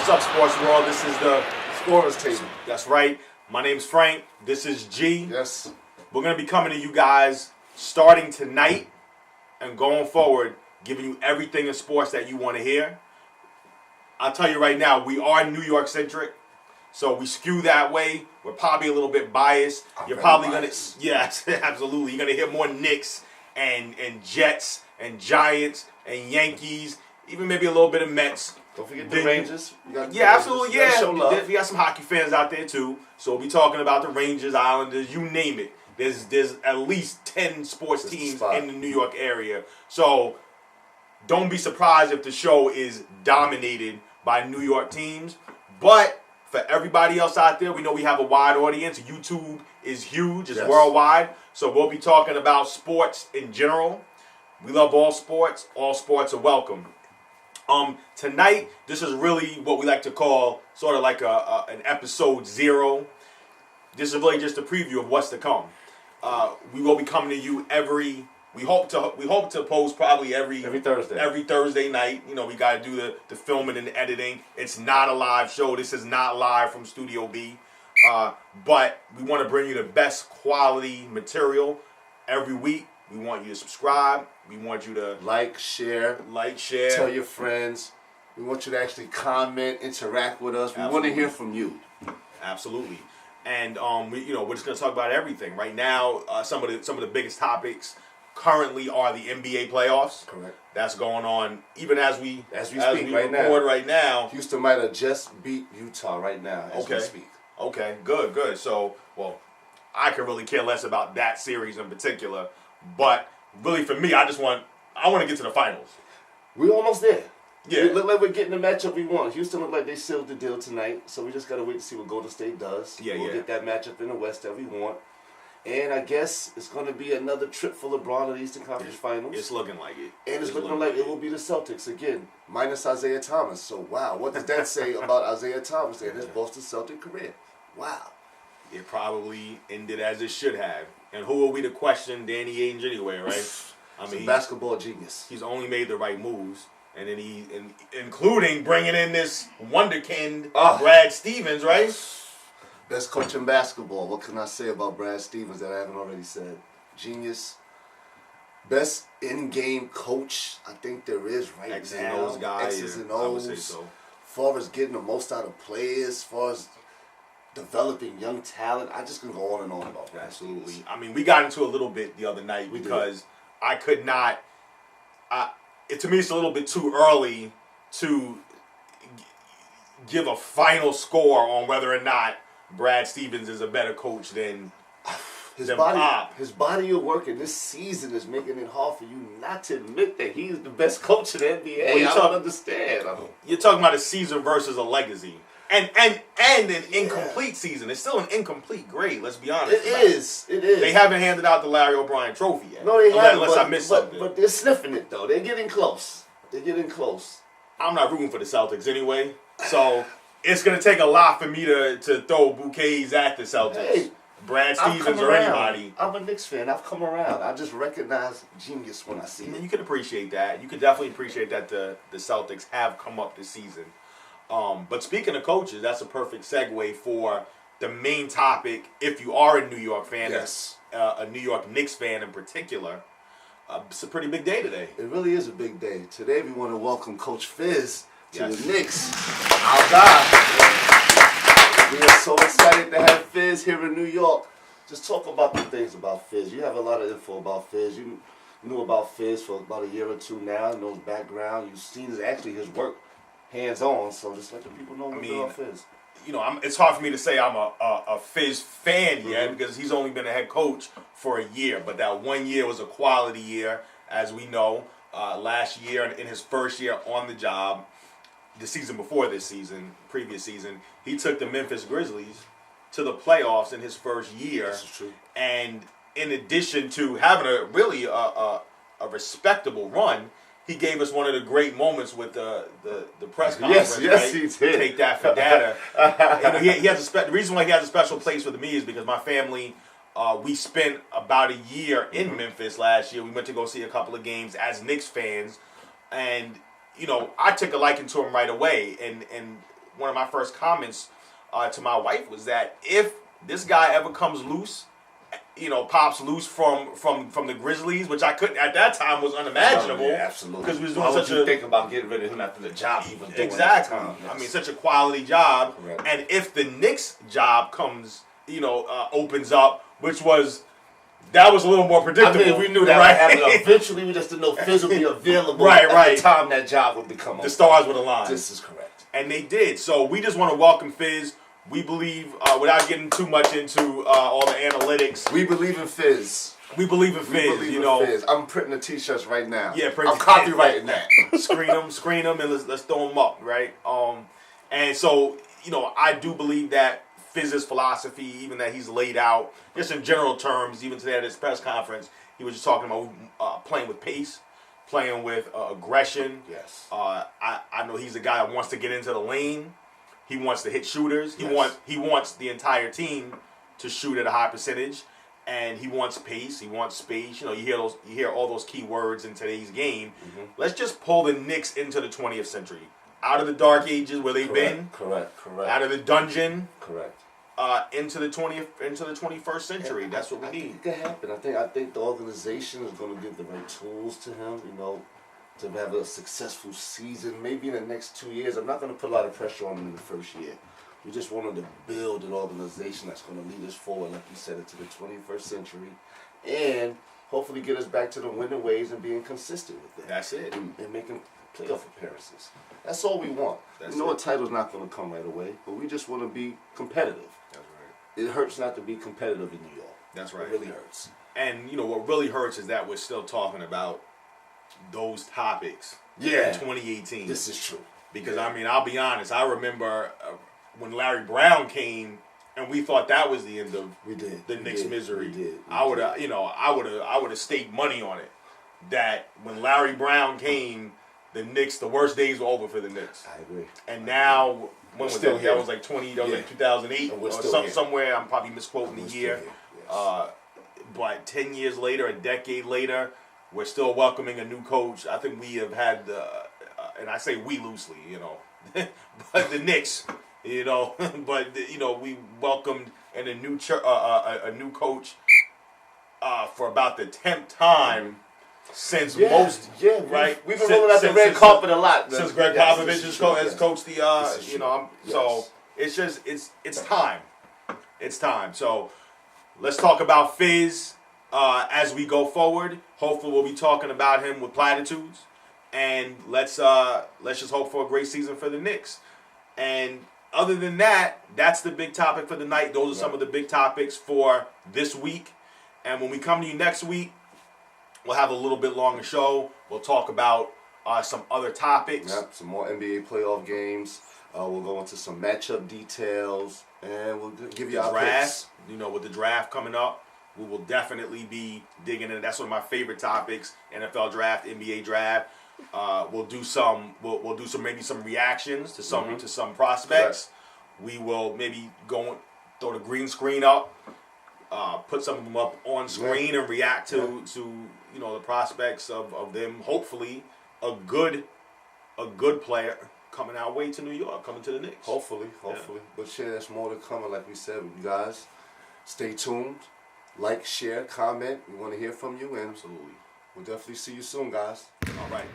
What's up, sports world? This is the Scorers table. That's right. My name's Frank. This is G. Yes. We're going to be coming to you guys starting tonight and going forward, giving you everything in sports that you want to hear. I'll tell you right now, we are New York centric, so we skew that way. We're probably a little bit biased. You're probably going to, yes, absolutely. You're going to hear more Knicks and Jets and Giants and Yankees, even maybe a little bit of Mets. Don't forget the Rangers. Yeah, absolutely. Yeah, we got some hockey fans out there too. So we'll be talking about the Rangers, Islanders, you name it. There's at least 10 sports teams in the New York area. So don't be surprised if the show is dominated by New York teams. But for everybody else out there, we know we have a wide audience. YouTube is huge. It's worldwide. So we'll be talking about sports in general. We love all sports. All sports are welcome. Tonight, this is really what we like to call sort of like an episode 0. This is really just a preview of what's to come. We will be coming to you we hope to post probably every Thursday. Every Thursday night. You know, we got to do the filming and the editing. It's not a live show. This is not live from Studio B. But we want to bring you the best quality material every week. We want you to subscribe. We want you to like, share. Tell your friends. We want you to actually comment, interact with us. We want to hear from you. Absolutely. And we're just going to talk about everything. Right now, some of the biggest topics currently are the NBA playoffs. Correct. That's going on even as we speak right now. Houston might have just beat Utah right now as we speak. Okay, good. So, I could really care less about that series in particular. But really, for me, I want to get to the finals. We're almost there. Yeah. It look like we're getting the matchup we want. Houston look like they sealed the deal tonight, so we just got to wait to see what Golden State does. We'll get that matchup in the West that we want. And I guess it's going to be another trip for LeBron in the Eastern Conference Finals. It's looking like it. And it's looking like it will be the Celtics again, minus Isaiah Thomas. So, wow, what does that say about Isaiah Thomas and his Boston Celtic career? Wow. It probably ended as it should have. And who are we to question Danny Ainge anyway, right? I mean, basketball genius. He's only made the right moves. And then including bringing in this wonderkind, Brad Stevens, right? Best coach in basketball. What can I say about Brad Stevens that I haven't already said? Genius. Best in-game coach I think there is right now. X's and O's guy. X's and O's. I would say so. As far as getting the most out of players, as far as developing young talent, I just can go on and on about Brad. Absolutely. Stevens. I mean, we got into a little bit the other night because I could not. To me, it's a little bit too early to give a final score on whether or not Brad Stevens is a better coach than Pop. His body of work in this season is making it hard for you not to admit that he's the best coach in the NBA. I don't understand. You're talking about a season versus a legacy. And an incomplete season. It's still an incomplete grade, let's be honest. It is. They haven't handed out the Larry O'Brien trophy yet. No, they haven't. Unless I missed something. But they're sniffing it, though. They're getting close. I'm not rooting for the Celtics anyway. So it's going to take a lot for me to throw bouquets at the Celtics. Hey, Brad Stevens or anybody. I'm a Knicks fan. I've come around. I just recognize genius when I see it. You can appreciate that. You can definitely appreciate that the Celtics have come up this season. But speaking of coaches, that's a perfect segue for the main topic. If you are a New York fan, a New York Knicks fan in particular, it's a pretty big day today. It really is a big day. Today we want to welcome Coach Fizz to the Knicks. Our guy. We are so excited to have Fizz here in New York. Just talk about the things about Fizz. You have a lot of info about Fizz. You knew about Fizz for about a year or two now. You know his background. You've seen his work hands-on, so just let the people know about Fizz. It's hard for me to say I'm a Fizz fan yet because he's only been a head coach for a year. But that 1 year was a quality year, as we know. Last year, in his first year on the job, the season before this season, previous season, he took the Memphis Grizzlies to the playoffs in his first year. This is true. And in addition to having a respectable run, he gave us one of the great moments with the press conference. Yes, he did. Take that for data. He has the reason why he has a special place with me is because my family, we spent about a year in Memphis last year. We went to go see a couple of games as Knicks fans, and I took a liking to him right away. And one of my first comments to my wife was that if this guy ever comes loose, pops loose from the Grizzlies, which I couldn't at that time was unimaginable. Yeah, absolutely. Because we was doing such a think about getting rid of him after the job he was doing. Exactly. At the time, yes. I mean, such a quality job. Correct. And if the Knicks job comes, opens up, that was a little more predictable. I mean, we knew that would happen eventually. We just didn't know Fizz would be available at the time that job would become open. The stars would align. This is correct. And they did. So we just want to welcome Fizz. We believe, without getting too much into all the analytics. We believe in Fizz. We believe in Fizz. Fizz. I'm printing the t-shirts right now. Yeah, I'm copywriting that. Screen them, and let's throw them up, right? And so, I do believe that Fizz's philosophy, even that he's laid out, just in general terms, even today at his press conference, he was just talking about playing with pace, playing with aggression. Yes. I know he's a guy that wants to get into the lane. He wants to hit shooters. Yes. He wants the entire team to shoot at a high percentage, and he wants pace. He wants space. You hear all those key words in today's game. Mm-hmm. Let's just pull the Knicks into the 20th century, out of the dark ages where they've been. Correct. Out of the dungeon. Correct. Into the 21st century. That's what we need. It could happen. I think the organization is going to give the right tools to him. To have a successful season, maybe in the next 2 years. I'm not going to put a lot of pressure on him in the first year. We just wanted to build an organization that's going to lead us forward, like you said, into the 21st century, and hopefully get us back to the winning ways and being consistent with it. That's it. And making playoff appearances. That's all we want. A title's not going to come right away, but we just want to be competitive. That's right. It hurts not to be competitive in New York. That's right. It really hurts. And, what really hurts is that we're still talking about those topics in 2018. This is true. Because, I'll be honest, I remember when Larry Brown came and we thought that was the end of the Knicks' misery. I would have staked money on it that when Larry Brown came, the worst days were over for the Knicks. I agree. And now, when was that? That was like 2008 or somewhere. I'm probably misquoting the year. Yes. But 10 years later, a decade later, we're still welcoming a new coach. I think we have had, and I say we loosely, but the Knicks, but we welcomed a new coach for about the 10th time since most. Yeah, right. We've been rolling out the red carpet a lot since Greg Popovich has coached the. So it's just it's time. It's time. So let's talk about Fizz. As we go forward, hopefully we'll be talking about him with platitudes, and let's just hope for a great season for the Knicks. And other than that, that's the big topic for the night. Those are some of the big topics for this week. And when we come to you next week, we'll have a little bit longer show. We'll talk about some other topics. Yep, some more NBA playoff games. We'll go into some matchup details, and we'll give you our draft. With the draft coming up. We will definitely be digging in. That's one of my favorite topics: NFL draft, NBA draft. We'll do some maybe some reactions to some prospects. Correct. We will maybe throw the green screen up, put some of them up on screen and react to the prospects of them. Hopefully, a good player coming our way to New York, coming to the Knicks. Hopefully. Yeah. But there's more to come. And like we said, you guys, stay tuned. Like, share, comment. We want to hear from you, and absolutely. We'll definitely see you soon, guys. All right.